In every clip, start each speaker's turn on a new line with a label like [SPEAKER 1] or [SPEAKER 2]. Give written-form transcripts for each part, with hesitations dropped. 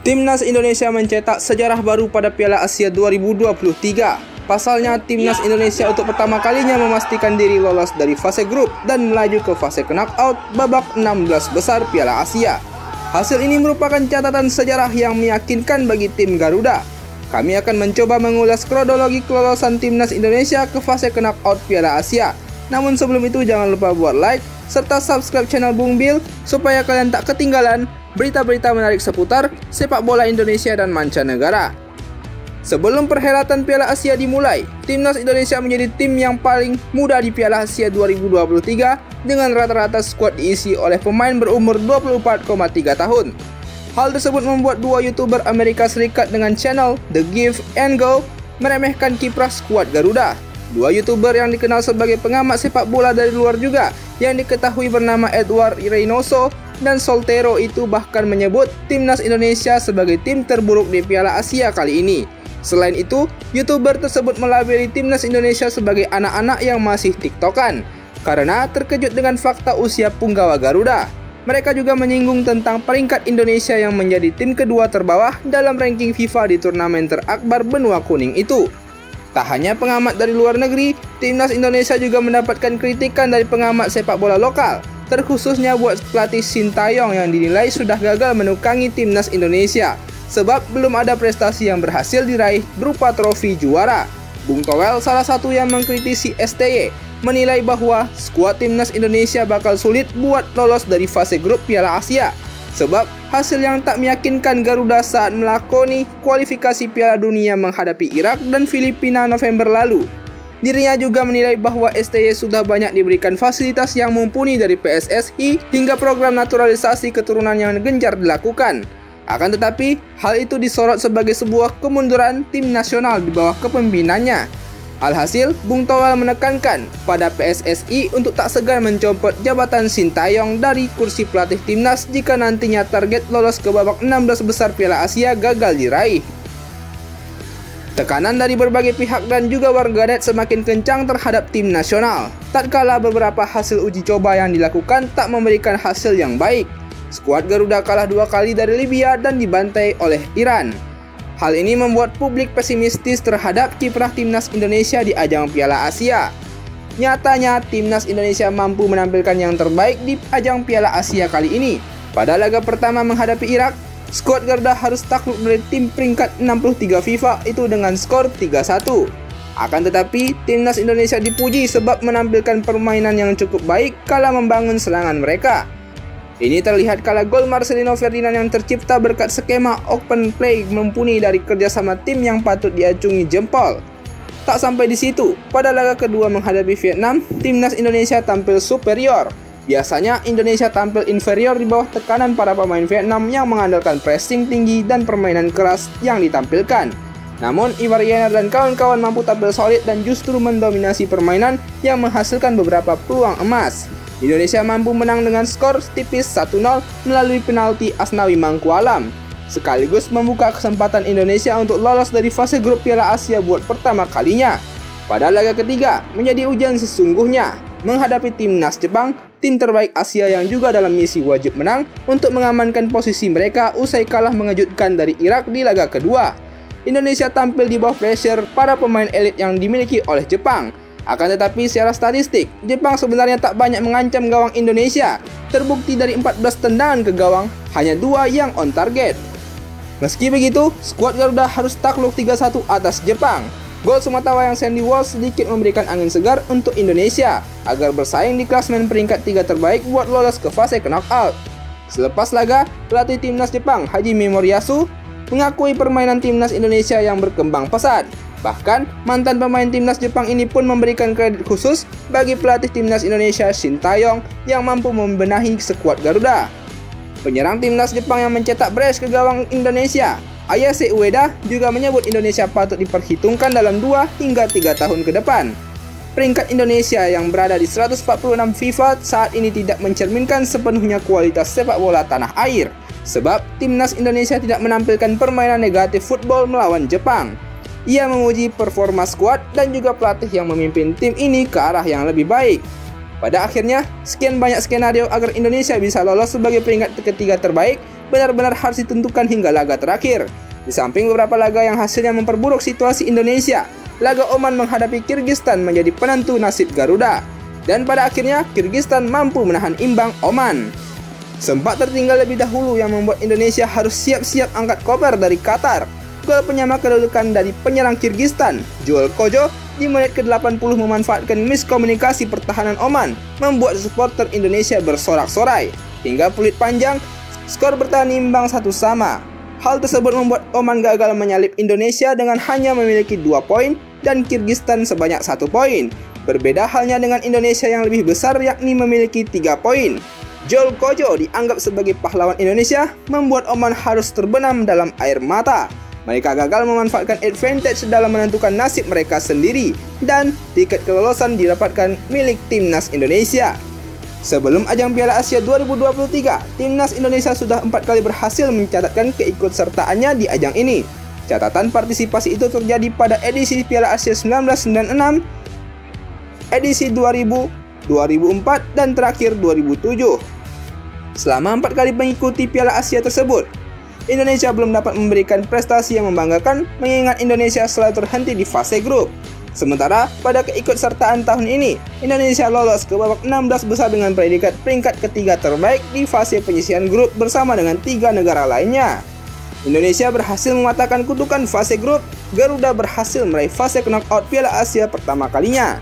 [SPEAKER 1] Timnas Indonesia mencetak sejarah baru pada Piala Asia 2023. Pasalnya, Timnas Indonesia untuk pertama kalinya memastikan diri lolos dari fase grup dan melaju ke fase knockout babak 16 besar Piala Asia. Hasil ini merupakan catatan sejarah yang meyakinkan bagi tim Garuda. Kami akan mencoba mengulas kronologi kelolosan Timnas Indonesia ke fase knockout Piala Asia. Namun sebelum itu jangan lupa buat like serta subscribe channel Bung Bil supaya kalian tak ketinggalan berita-berita menarik seputar sepak bola Indonesia dan mancanegara. Sebelum perhelatan Piala Asia dimulai, Timnas Indonesia menjadi tim yang paling muda di Piala Asia 2023 dengan rata-rata skuad diisi oleh pemain berumur 24,3 tahun. Hal tersebut membuat dua YouTuber Amerika Serikat dengan channel The Give and Go meremehkan kiprah skuad Garuda. Dua YouTuber yang dikenal sebagai pengamat sepak bola dari luar juga, yang diketahui bernama Edward Reynoso dan Soltero itu bahkan menyebut Timnas Indonesia sebagai tim terburuk di Piala Asia kali ini. Selain itu, YouTuber tersebut melabeli Timnas Indonesia sebagai anak-anak yang masih tiktokan karena terkejut dengan fakta usia punggawa Garuda. Mereka juga menyinggung tentang peringkat Indonesia yang menjadi tim kedua terbawah dalam ranking FIFA di turnamen terakbar benua kuning itu. Tak hanya pengamat dari luar negeri, Timnas Indonesia juga mendapatkan kritikan dari pengamat sepak bola lokal, terkhususnya buat pelatih Sintayong yang dinilai sudah gagal menukangi Timnas Indonesia sebab belum ada prestasi yang berhasil diraih berupa trofi juara. Bung Towel, salah satu yang mengkritisi STY, menilai bahwa skuad Timnas Indonesia bakal sulit buat lolos dari fase grup Piala Asia sebab hasil yang tak meyakinkan Garuda saat melakoni kualifikasi Piala Dunia menghadapi Irak dan Filipina November lalu. Dirinya juga menilai bahwa STY sudah banyak diberikan fasilitas yang mumpuni dari PSSI hingga program naturalisasi keturunan yang gencar dilakukan. Akan tetapi, hal itu disorot sebagai sebuah kemunduran tim nasional di bawah kepemimpinannya. Alhasil, Bung Towel menekankan pada PSSI untuk tak segan mencopot jabatan Sintayong dari kursi pelatih timnas jika nantinya target lolos ke babak 16 besar Piala Asia gagal diraih. Tekanan dari berbagai pihak dan juga warganet semakin kencang terhadap tim nasional, tatkala beberapa hasil uji coba yang dilakukan tak memberikan hasil yang baik. Skuad Garuda kalah 2 kali dari Libya dan dibantai oleh Iran. Hal ini membuat publik pesimistis terhadap kiprah Timnas Indonesia di ajang Piala Asia. Nyatanya, Timnas Indonesia mampu menampilkan yang terbaik di ajang Piala Asia kali ini. Pada laga pertama menghadapi Irak, skuad Garuda harus takluk dari tim peringkat 63 FIFA itu dengan skor 3-1. Akan tetapi, Timnas Indonesia dipuji sebab menampilkan permainan yang cukup baik kala membangun serangan mereka. Ini terlihat kala gol Marcelino Ferdinand yang tercipta berkat skema open play mumpuni dari kerjasama tim yang patut diacungi jempol. Tak sampai di situ, pada laga kedua menghadapi Vietnam, Timnas Indonesia tampil superior. Biasanya Indonesia tampil inferior di bawah tekanan para pemain Vietnam yang mengandalkan pressing tinggi dan permainan keras yang ditampilkan. Namun, Ivar Yener dan kawan-kawan mampu tampil solid dan justru mendominasi permainan yang menghasilkan beberapa peluang emas. Indonesia mampu menang dengan skor tipis 1-0 melalui penalti Asnawi Mangkualam, sekaligus membuka kesempatan Indonesia untuk lolos dari fase grup Piala Asia buat pertama kalinya. Pada laga ketiga, menjadi ujian sesungguhnya menghadapi timnas Jepang, tim terbaik Asia yang juga dalam misi wajib menang untuk mengamankan posisi mereka usai kalah mengejutkan dari Irak di laga kedua. Indonesia tampil di bawah pressure para pemain elit yang dimiliki oleh Jepang. Akan tetapi secara statistik, Jepang sebenarnya tak banyak mengancam gawang Indonesia. Terbukti dari 14 tendangan ke gawang, hanya 2 yang on target. Meski begitu, skuad Garuda harus takluk 3-1 atas Jepang. Gol sematawayang Sandy Walsh sedikit memberikan angin segar untuk Indonesia agar bersaing di klasemen peringkat 3 terbaik buat lolos ke fase knockout. Selepas laga, pelatih timnas Jepang Hajime Moriyasu mengakui permainan timnas Indonesia yang berkembang pesat. Bahkan, mantan pemain timnas Jepang ini pun memberikan kredit khusus bagi pelatih timnas Indonesia Sintayong yang mampu membenahi skuad Garuda. Penyerang timnas Jepang yang mencetak brace ke gawang Indonesia, Ayase Ueda, juga menyebut Indonesia patut diperhitungkan dalam 2 hingga 3 tahun ke depan. Peringkat Indonesia yang berada di 146 FIFA saat ini tidak mencerminkan sepenuhnya kualitas sepak bola tanah air, sebab timnas Indonesia tidak menampilkan permainan negatif football melawan Jepang. Ia memuji performa skuad dan juga pelatih yang memimpin tim ini ke arah yang lebih baik. Pada akhirnya, sekian banyak skenario agar Indonesia bisa lolos sebagai peringkat ketiga terbaik benar-benar harus ditentukan hingga laga terakhir. Di samping beberapa laga yang hasilnya memperburuk situasi Indonesia, laga Oman menghadapi Kyrgyzstan menjadi penentu nasib Garuda. Dan pada akhirnya, Kyrgyzstan mampu menahan imbang Oman. Sempat tertinggal lebih dahulu yang membuat Indonesia harus siap-siap angkat koper dari Qatar. Gol penyama kedudukan dari penyerang Kyrgyzstan, Joel Kojo, di menit ke-80 memanfaatkan miskomunikasi pertahanan Oman, membuat supporter Indonesia bersorak-sorai. Hingga peluit panjang, skor bertahan imbang 1-1. Hal tersebut membuat Oman gagal menyalip Indonesia dengan hanya memiliki 2 poin dan Kyrgyzstan sebanyak 1 poin. Berbeda halnya dengan Indonesia yang lebih besar yakni memiliki 3 poin. Joel Kojo dianggap sebagai pahlawan Indonesia, membuat Oman harus terbenam dalam air mata. Mereka gagal memanfaatkan advantage dalam menentukan nasib mereka sendiri dan tiket kelolosan didapatkan milik timnas Indonesia. Sebelum ajang Piala Asia 2023, timnas Indonesia sudah 4 kali berhasil mencatatkan keikutsertaannya di ajang ini. Catatan partisipasi itu terjadi pada edisi Piala Asia 1996, edisi 2000, 2004, dan terakhir 2007. Selama 4 kali mengikuti Piala Asia tersebut, Indonesia belum dapat memberikan prestasi yang membanggakan mengingat Indonesia selalu terhenti di fase grup. Sementara pada keikutsertaan tahun ini, Indonesia lolos ke babak 16 besar dengan predikat peringkat ketiga terbaik di fase penyisihan grup bersama dengan 3 negara lainnya. Indonesia berhasil mematahkan kutukan fase grup, Garuda berhasil meraih fase knockout Piala Asia pertama kalinya.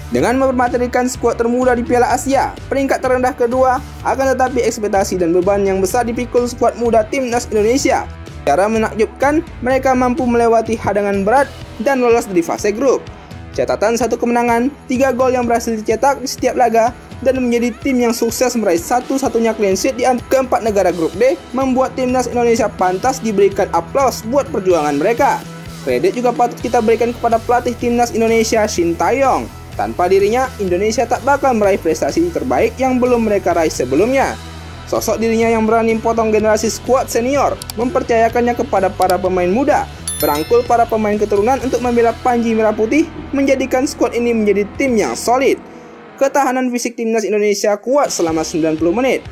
[SPEAKER 1] Dengan mempermaterikan skuad termuda di Piala Asia, peringkat terendah kedua, akan tetapi ekspektasi dan beban yang besar dipikul skuad muda timnas Indonesia. Secara menakjubkan, mereka mampu melewati hadangan berat dan lolos dari fase grup. Catatan 1 kemenangan, 3 gol yang berhasil dicetak di setiap laga, dan menjadi tim yang sukses meraih satu-satunya clean sheet di keempat negara grup D, membuat timnas Indonesia pantas diberikan aplaus buat perjuangan mereka. Kredit juga patut kita berikan kepada pelatih timnas Indonesia, Shin Tae-yong. Tanpa dirinya, Indonesia tak bakal meraih prestasi terbaik yang belum mereka raih sebelumnya. Sosok dirinya yang berani potong generasi skuad senior, mempercayakannya kepada para pemain muda, berangkul para pemain keturunan untuk membela Panji Merah Putih, menjadikan skuad ini menjadi tim yang solid. Ketahanan fisik timnas Indonesia kuat selama 90 menit.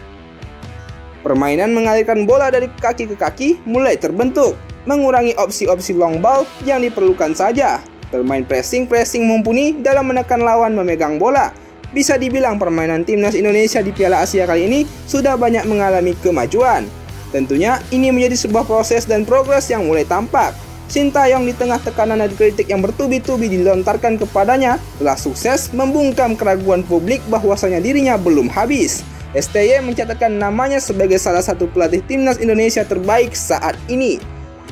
[SPEAKER 1] Permainan mengalirkan bola dari kaki ke kaki mulai terbentuk, mengurangi opsi-opsi long ball yang diperlukan saja. Bermain pressing mumpuni dalam menekan lawan memegang bola. Bisa dibilang permainan timnas Indonesia di Piala Asia kali ini sudah banyak mengalami kemajuan. Tentunya ini menjadi sebuah proses dan progres yang mulai tampak. Shin Tae-yong di tengah tekanan dan kritik yang bertubi-tubi dilontarkan kepadanya telah sukses membungkam keraguan publik bahwasanya dirinya belum habis. STY mencatatkan namanya sebagai salah satu pelatih timnas Indonesia terbaik saat ini.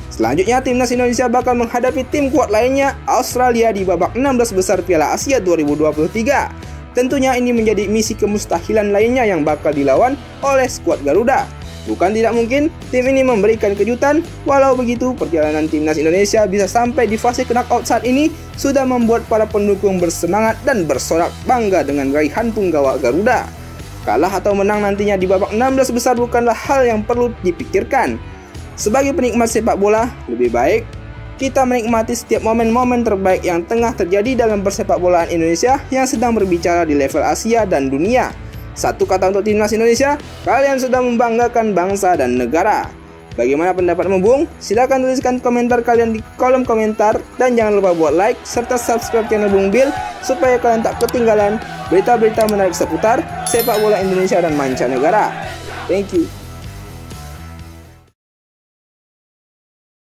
[SPEAKER 1] Selanjutnya, timnas Indonesia bakal menghadapi tim kuat lainnya, Australia, di babak 16 besar Piala Asia 2023. Tentunya ini menjadi misi kemustahilan lainnya yang bakal dilawan oleh skuad Garuda. Bukan tidak mungkin tim ini memberikan kejutan. Walau begitu, perjalanan timnas Indonesia bisa sampai di fase knockout saat ini sudah membuat para pendukung bersemangat dan bersorak bangga dengan raihan punggawa Garuda. Kalah atau menang nantinya di babak 16 besar bukanlah hal yang perlu dipikirkan. Sebagai penikmat sepak bola, lebih baik kita menikmati setiap momen-momen terbaik yang tengah terjadi dalam persepak bolaan Indonesia yang sedang berbicara di level Asia dan dunia. Satu kata untuk timnas Indonesia, kalian sudah membanggakan bangsa dan negara. Bagaimana pendapatmu, Bung? Silahkan tuliskan komentar kalian di kolom komentar. Dan jangan lupa buat like, serta subscribe channel Bung Bill, supaya kalian tak ketinggalan berita-berita menarik seputar sepak bola Indonesia dan mancanegara. Thank you.